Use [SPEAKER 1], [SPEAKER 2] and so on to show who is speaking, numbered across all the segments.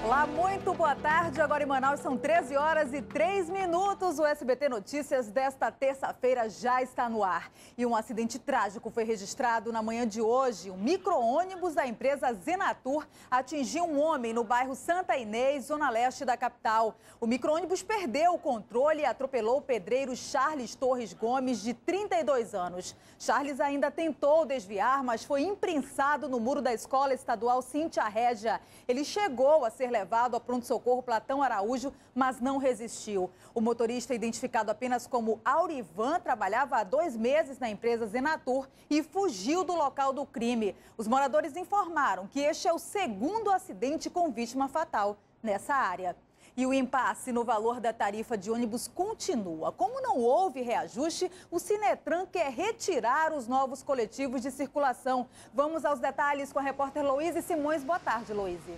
[SPEAKER 1] Olá, muito boa tarde. Agora em Manaus são 13 horas e 3 minutos. O SBT Notícias desta terça-feira já está no ar. E um acidente trágico foi registrado na manhã de hoje. Um micro-ônibus da empresa Zenatur atingiu um homem no bairro Santa Inês, zona leste da capital. O micro-ônibus perdeu o controle e atropelou o pedreiro Charles Torres Gomes, de 32 anos. Charles ainda tentou desviar, mas foi imprensado no muro da Escola Estadual Cíntia Régia. Ele chegou a ser levado ao pronto-socorro Platão Araújo, mas não resistiu. O motorista, identificado apenas como Aurivan, trabalhava há 2 meses na empresa Zenatur e fugiu do local do crime. Os moradores informaram que este é o segundo acidente com vítima fatal nessa área. E o impasse no valor da tarifa de ônibus continua. Como não houve reajuste, o Sinetran quer retirar os novos coletivos de circulação. Vamos aos detalhes com a repórter Louise Simões. Boa tarde, Louise.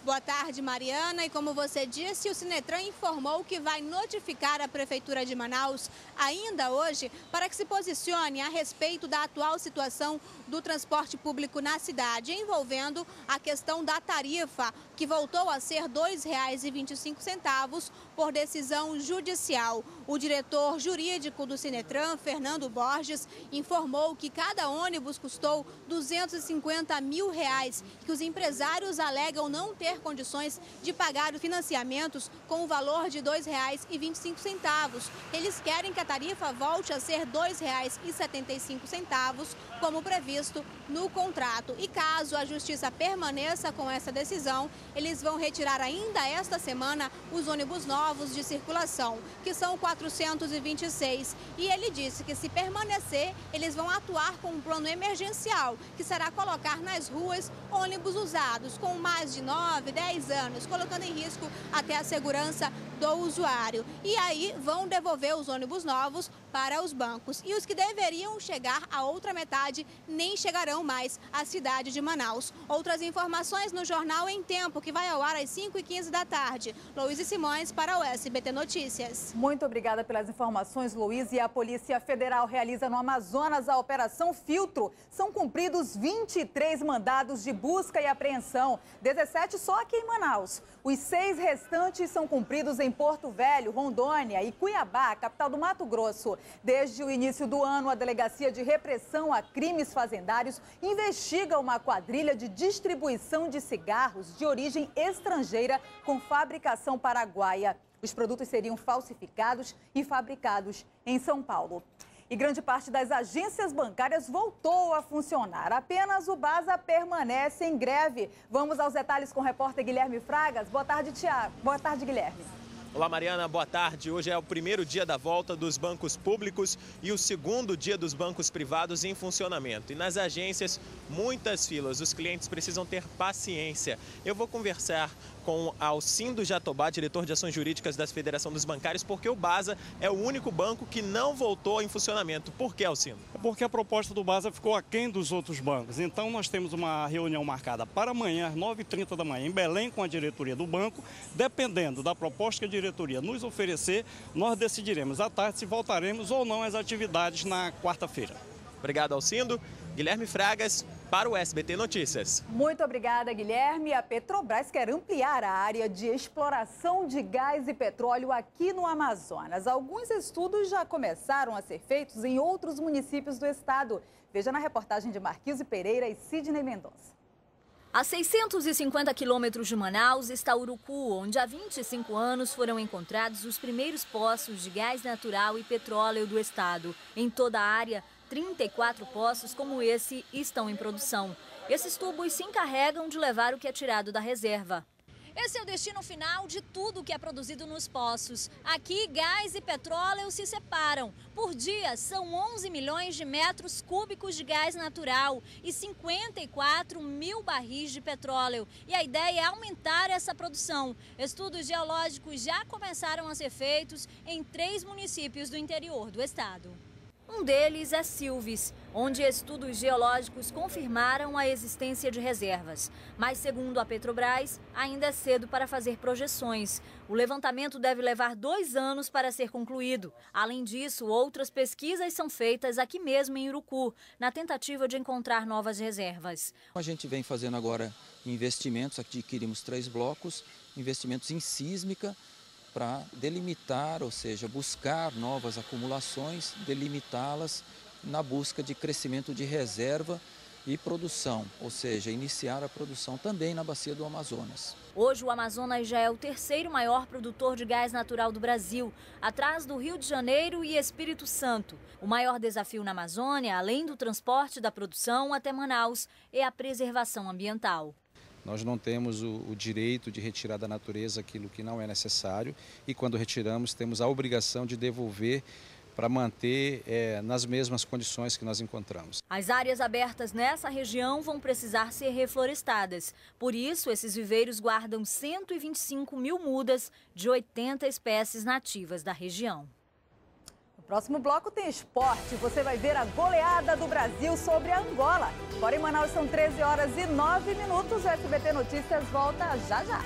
[SPEAKER 2] Boa tarde, Mariana. E como você disse, o Sinetran informou que vai notificar a Prefeitura de Manaus ainda hoje para que se posicione a respeito da atual situação do transporte público na cidade, envolvendo a questão da tarifa, que voltou a ser R$ 2,25 por decisão judicial. O diretor jurídico do Sinetran, Fernando Borges, informou que cada ônibus custou R$ 250 mil, que os empresários alegam não ter condições de pagar os financiamentos com o valor de R$ 2,25. Eles querem que a tarifa volte a ser R$ 2,75, como previsto no contrato. E caso a Justiça permaneça com essa decisão, eles vão retirar ainda esta semana os ônibus novos de circulação, que são 426. E ele disse que, se permanecer, eles vão atuar com um plano emergencial, que será colocar nas ruas ônibus usados com mais de 9, 10 anos, colocando em risco até a segurança do usuário. E aí vão devolver os ônibus novos para os bancos. E os que deveriam chegar à outra metade nem chegarão mais à cidade de Manaus. Outras informações no Jornal em Tempo, que vai ao ar às 5h15 da tarde. Louise Simões para o SBT Notícias.
[SPEAKER 1] Muito obrigada pelas informações, Louise. E a Polícia Federal realiza no Amazonas a Operação Filtro. São cumpridos 23 mandados de busca e apreensão, 17 só aqui em Manaus. Os 6 restantes são cumpridos em Porto Velho, Rondônia e Cuiabá, capital do Mato Grosso. Desde o início do ano, a Delegacia de Repressão a Crimes Fazendários investiga uma quadrilha de distribuição de cigarros de origem estrangeira com fabricação paraguaia. Os produtos seriam falsificados e fabricados em São Paulo. E grande parte das agências bancárias voltou a funcionar. Apenas o Basa permanece em greve. Vamos aos detalhes com o repórter Guilherme Fragas. Boa tarde, Tiago. Boa tarde, Guilherme.
[SPEAKER 3] Olá, Mariana, boa tarde. Hoje é o primeiro dia da volta dos bancos públicos e o segundo dia dos bancos privados em funcionamento. E nas agências, muitas filas. Os clientes precisam ter paciência. Eu vou conversar com Alcindo Jatobá, diretor de Ações Jurídicas da Federação dos Bancários, porque o Basa é o único banco que não voltou em funcionamento. Por que, Alcindo?
[SPEAKER 4] Porque a proposta do Basa ficou aquém dos outros bancos. Então, nós temos uma reunião marcada para amanhã, às 9h30 da manhã, em Belém, com a diretoria do banco. Dependendo da proposta que a diretoria nos oferecer, nós decidiremos à tarde se voltaremos ou não às atividades na quarta-feira.
[SPEAKER 3] Obrigado, Alcindo. Guilherme Fragas, para o SBT Notícias.
[SPEAKER 1] Muito obrigada, Guilherme. A Petrobras quer ampliar a área de exploração de gás e petróleo aqui no Amazonas. Alguns estudos já começaram a ser feitos em outros municípios do estado. Veja na reportagem de Marquise Pereira e Sidney Mendonça.
[SPEAKER 5] A 650 quilômetros de Manaus está Urucu, onde há 25 anos foram encontrados os primeiros poços de gás natural e petróleo do estado. Em toda a área, 34 poços como esse estão em produção. Esses tubos se encarregam de levar o que é tirado da reserva. Esse é o destino final de tudo que é produzido nos poços. Aqui, gás e petróleo se separam. Por dia, são 11 milhões de metros cúbicos de gás natural e 54 mil barris de petróleo. E a ideia é aumentar essa produção. Estudos geológicos já começaram a ser feitos em 3 municípios do interior do estado. Um deles é Silves, onde estudos geológicos confirmaram a existência de reservas. Mas, segundo a Petrobras, ainda é cedo para fazer projeções. O levantamento deve levar 2 anos para ser concluído. Além disso, outras pesquisas são feitas aqui mesmo em Urucu, na tentativa de encontrar novas reservas.
[SPEAKER 6] A gente vem fazendo agora investimentos, adquirimos 3 blocos, investimentos em sísmica, para delimitar, ou seja, buscar novas acumulações, delimitá-las na busca de crescimento de reserva e produção, ou seja, iniciar a produção também na bacia do Amazonas.
[SPEAKER 5] Hoje o Amazonas já é o 3º maior produtor de gás natural do Brasil, atrás do Rio de Janeiro e Espírito Santo. O maior desafio na Amazônia, além do transporte da produção até Manaus, é a preservação ambiental.
[SPEAKER 7] Nós não temos o direito de retirar da natureza aquilo que não é necessário e quando retiramos temos a obrigação de devolver para manter nas mesmas condições que nós encontramos.
[SPEAKER 5] As áreas abertas nessa região vão precisar ser reflorestadas. Por isso, esses viveiros guardam 125 mil mudas de 80 espécies nativas da região.
[SPEAKER 1] No próximo bloco tem esporte. Você vai ver a goleada do Brasil sobre a Angola. Agora em Manaus são 13h09. O SBT Notícias volta já já.